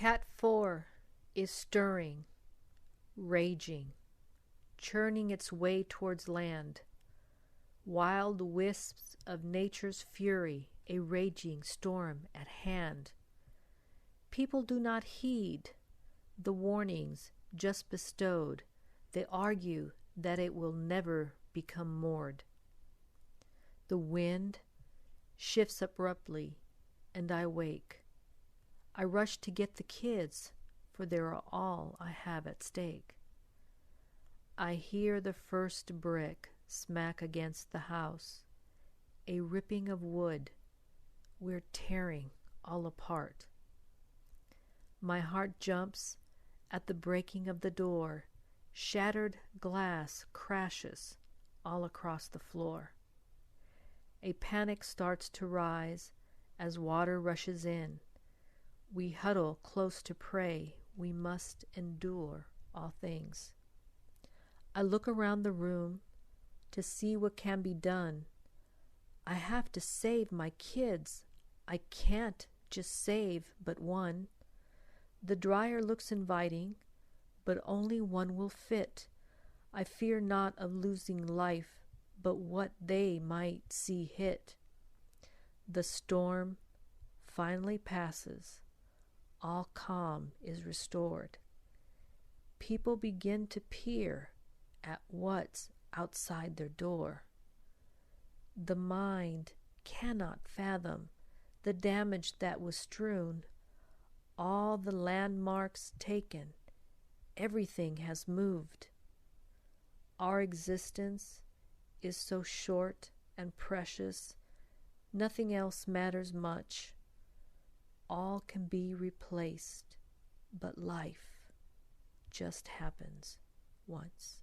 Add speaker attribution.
Speaker 1: Cat 4 is stirring, raging, churning its way towards land. Wild wisps of nature's fury, a raging storm at hand. People do not heed the warnings just bestowed. They argue that it will never become moored. The wind shifts abruptly, and I wake. I rush to get the kids, for they are all I have at stake. I hear the first brick smack against the house, a ripping of wood. We're tearing all apart. My heart jumps at the breaking of the door. Shattered glass crashes all across the floor. A panic starts to rise as water rushes in. We huddle close to pray. We must endure all things. I look around the room to see what can be done. I have to save my kids. I can't just save but one. The dryer looks inviting, but only one will fit. I fear not of losing life, but what they might see hit. The storm finally passes. All calm is restored. People begin to peer at what's outside their door. The mind cannot fathom the damage that was strewn, all the landmarks taken, everything has moved. Our existence is so short and precious, nothing else matters much. All can be replaced, but life just happens once.